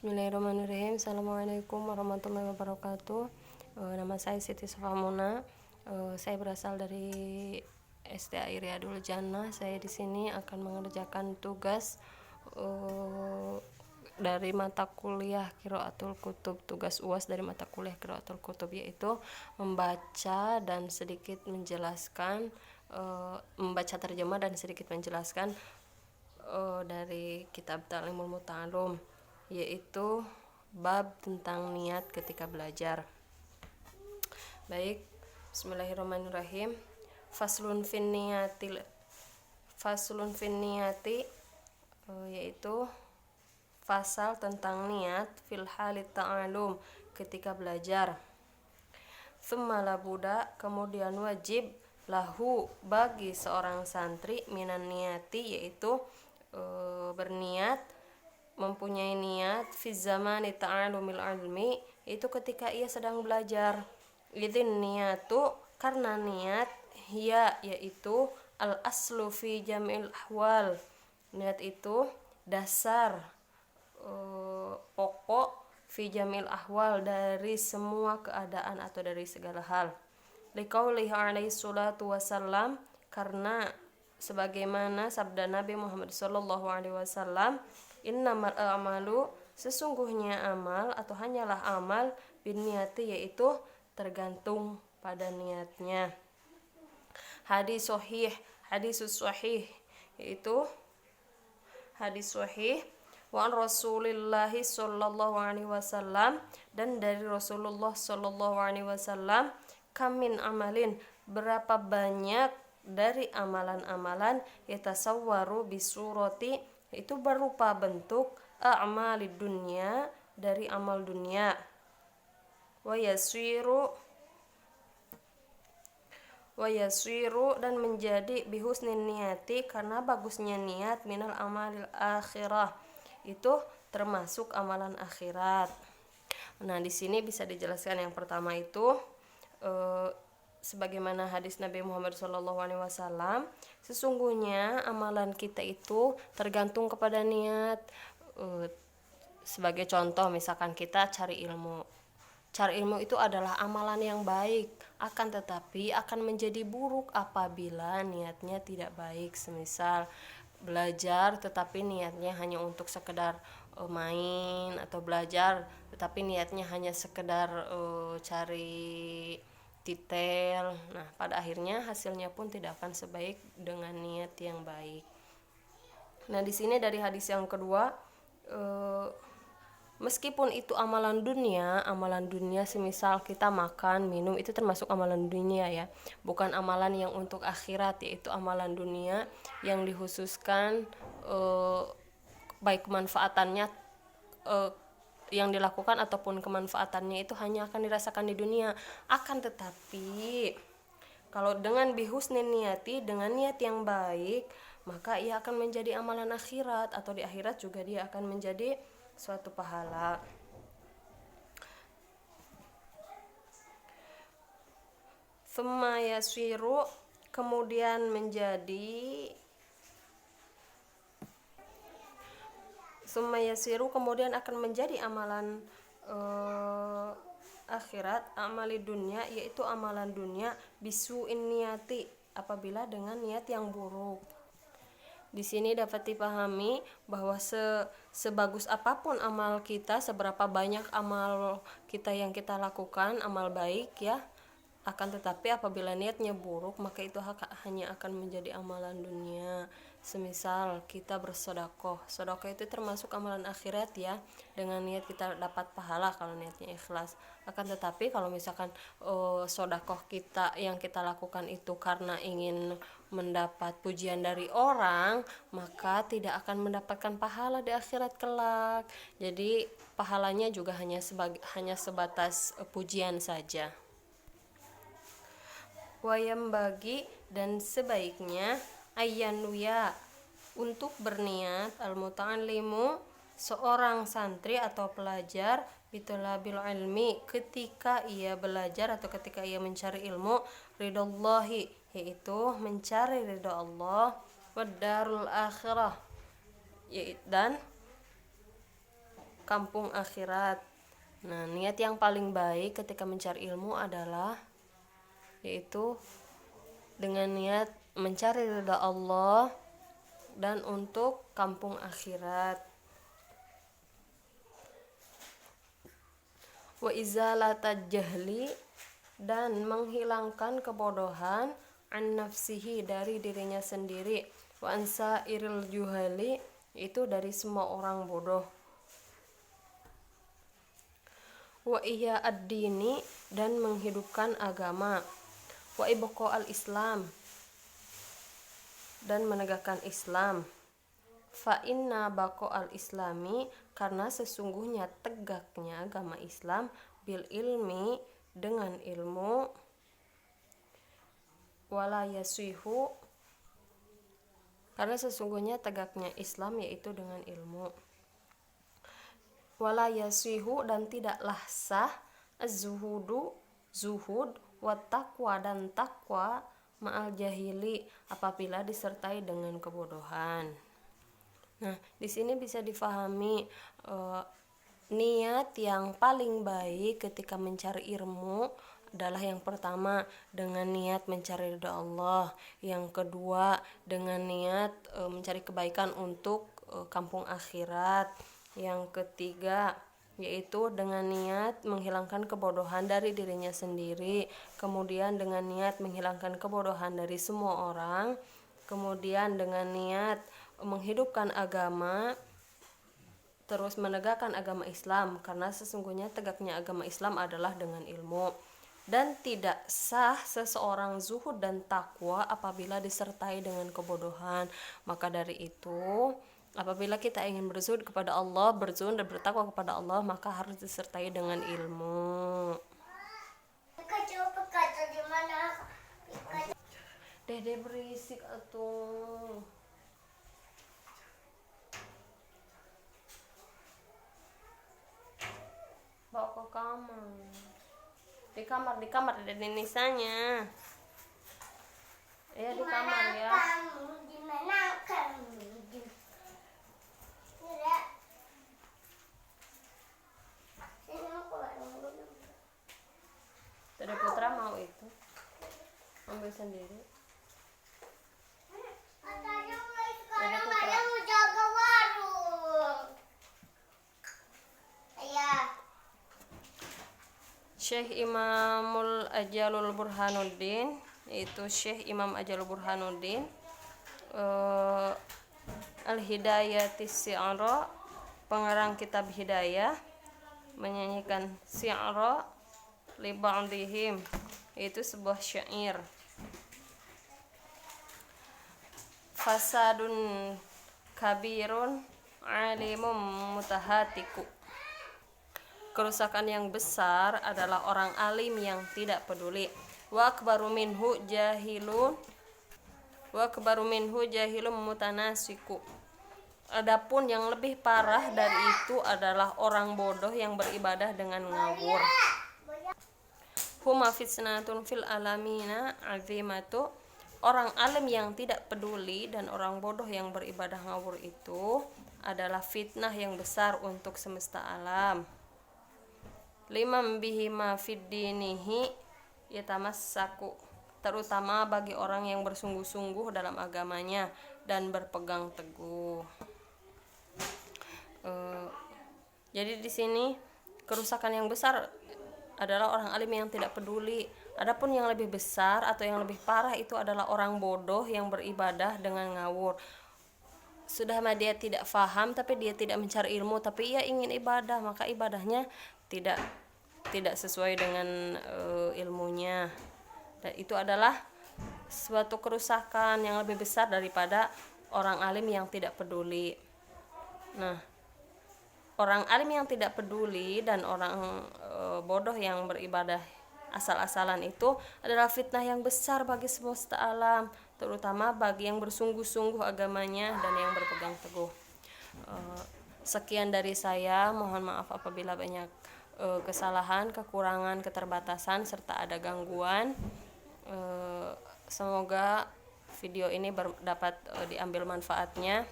Bismillahirrahmanirrahim. Assalamualaikum warahmatullahi wabarakatuh. Nama saya Siti Sofamuna. Saya berasal dari SDA Riyadul Jannah. Saya di sini akan mengerjakan tugas dari mata kuliah Qiraatul Kutub, tugas UAS dari mata kuliah Qiraatul Kutub, yaitu membaca dan sedikit menjelaskan, membaca terjemah dan sedikit menjelaskan dari kitab Ta'limul Muta'allum, yaitu bab tentang niat ketika belajar. Baik, bismillahirrahmanirrahim. Faslun fin niyati, yaitu fasal tentang niat fil halit ta'alum, ketika belajar. Tsumma labuda, kemudian wajib, lahu, bagi seorang santri, minan niyati, yaitu berniat, mempunyai niat, fi zamani ta'alumil ilmi, itu ketika ia sedang belajar. Idzin niyatu, karena niat, hiya, yaitu al aslu fi jam'il ahwal, niat itu dasar, pokok, fi jam'il ahwal, dari semua keadaan atau dari segala hal. Liqaulihi alaihi salatu wasallam, karena sebagaimana sabda Nabi Muhammad sallallahu alaihi wasallam, innamal a'malu, sesungguhnya amal atau hanyalah amal, binniyati, yaitu tergantung pada niatnya. Hadis sahih, yaitu hadis sahih, wa Rasulillahi sallallahu alaihi wasallam, dan dari Rasulullah sallallahu alaihi wasallam, kamin amalin, berapa banyak dari amalan-amalan, yatasawwaru bisurati, itu berupa bentuk, a'malid dunya, dari amal dunia, wa yasiru, dan menjadi bihusnin niyati, karena bagusnya niat, minal amalil akhirah, itu termasuk amalan akhirat. Nah, di sini bisa dijelaskan yang pertama itu sebagaimana hadis Nabi Muhammad SAW, sesungguhnya amalan kita itu tergantung kepada niat. Sebagai contoh, misalkan kita cari ilmu itu adalah amalan yang baik, akan tetapi akan menjadi buruk apabila niatnya tidak baik. Semisal belajar tetapi niatnya hanya untuk sekedar main, atau belajar tetapi niatnya hanya sekedar cari detail. Nah, pada akhirnya hasilnya pun tidak akan sebaik dengan niat yang baik. Nah, di sini dari hadis yang kedua, meskipun itu amalan dunia, semisal kita makan, minum, itu termasuk amalan dunia ya, bukan amalan yang untuk akhirat, yaitu amalan dunia yang dikhususkan baik kemanfaatannya yang dilakukan ataupun kemanfaatannya itu hanya akan dirasakan di dunia. Akan tetapi kalau dengan bihusnin niyati, dengan niat yang baik, maka ia akan menjadi amalan akhirat, atau di akhirat juga dia akan menjadi suatu pahala. Tsumma yasiru, kemudian menjadi, kemudian akan menjadi amalan akhirat, amali dunia, yaitu amalan dunia, bisu'in niyati, apabila dengan niat yang buruk. Di sini dapat dipahami bahwa sebagus apapun amal kita, seberapa banyak amal kita yang kita lakukan, amal baik ya, akan tetapi apabila niatnya buruk, maka itu hanya akan menjadi amalan dunia. Semisal kita bersedekah, itu termasuk amalan akhirat ya, dengan niat kita dapat pahala kalau niatnya ikhlas. Akan tetapi kalau misalkan sedekah kita yang kita lakukan itu karena ingin mendapat pujian dari orang, maka tidak akan mendapatkan pahala di akhirat kelak. Jadi pahalanya juga hanya sebatas pujian saja. Wayam bagi, dan sebaiknya, ayyanuya, untuk berniat, al-muta'allimu, seorang santri atau pelajar, bitulabil ilmi, ketika ia belajar atau ketika ia mencari ilmu, ridallahi, yaitu mencari ridha Allah, wadarul akhirah, dan kampung akhirat. Nah, niat yang paling baik ketika mencari ilmu adalah yaitu dengan niat mencari ridha Allah dan untuk kampung akhirat. Wa izalatal jahli, dan menghilangkan kebodohan, an nafsihi, dari dirinya sendiri, wa ansa iril juhali, itu dari semua orang bodoh, wa ihya ad-dini, dan menghidupkan agama, wa ibqa al-islam, dan menegakkan Islam, fa inna baqa al-islami, karena sesungguhnya tegaknya agama Islam, bil ilmi, dengan ilmu, wala yasihu, karena sesungguhnya tegaknya Islam yaitu dengan ilmu, wala yasihu, dan tidaklah sah, az-zuhudu, zuhud, wa taqwa, dan takwa, ma'al jahili, apabila disertai dengan kebodohan. Nah, di sini bisa difahami niat yang paling baik ketika mencari ilmu adalah yang pertama dengan niat mencari ridha Allah, yang kedua dengan niat mencari kebaikan untuk kampung akhirat, yang ketiga yaitu dengan niat menghilangkan kebodohan dari dirinya sendiri, kemudian dengan niat menghilangkan kebodohan dari semua orang, kemudian dengan niat menghidupkan agama, terus menegakkan agama Islam, karena sesungguhnya tegaknya agama Islam adalah dengan ilmu. Dan tidak sah seseorang zuhud dan takwa apabila disertai dengan kebodohan. Maka dari itu, apabila kita ingin berzuhud kepada Allah, berzuhud dan bertakwa kepada Allah, maka harus disertai dengan ilmu. Dede berisik atuh. Bawa ke kamar. Di kamar ada Nisanya. Ya, di kamar ya. Dede Putra mau itu ambil sendiri. Dede Putra mau jaga warung. Ayah. Syekh Imamul Ajalul Burhanuddin, yaitu Syekh Imam Ajalul Burhanuddin, Al-Hidayatis Si'ara, pengarang kitab Hidayah, menyanyikan Si'ara li ba'dihim, itu sebuah syair. Fasadun kabirun alimum mutahatiku, kerusakan yang besar adalah orang alim yang tidak peduli. Wa akbaru minhu jahilun mutanasiku, adapun yang lebih parah dari itu adalah orang bodoh yang beribadah dengan ngawur. Huma fitnatun fil alamina azimatu, orang alim yang tidak peduli dan orang bodoh yang beribadah ngawur itu adalah fitnah yang besar untuk semesta alam. Liman bihima fid dinihi yatamassaku, terutama bagi orang yang bersungguh-sungguh dalam agamanya dan berpegang teguh. Jadi di sini kerusakan yang besar adalah orang alim yang tidak peduli. Adapun yang lebih besar atau yang lebih parah itu adalah orang bodoh yang beribadah dengan ngawur. Sudah mah dia tidak faham, tapi dia tidak mencari ilmu, tapi ia ingin ibadah, maka ibadahnya tidak sesuai dengan ilmunya. Dan itu adalah suatu kerusakan yang lebih besar daripada orang alim yang tidak peduli. Nah, orang alim yang tidak peduli dan orang bodoh yang beribadah asal-asalan itu adalah fitnah yang besar bagi semesta alam, terutama bagi yang bersungguh-sungguh agamanya dan yang berpegang teguh. Sekian dari saya, mohon maaf apabila banyak kesalahan, kekurangan, keterbatasan, serta ada gangguan. Semoga video ini dapat diambil manfaatnya.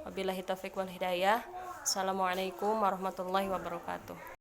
Wabillahi taufiq wal hidayah. Assalamualaikum warahmatullahi wabarakatuh.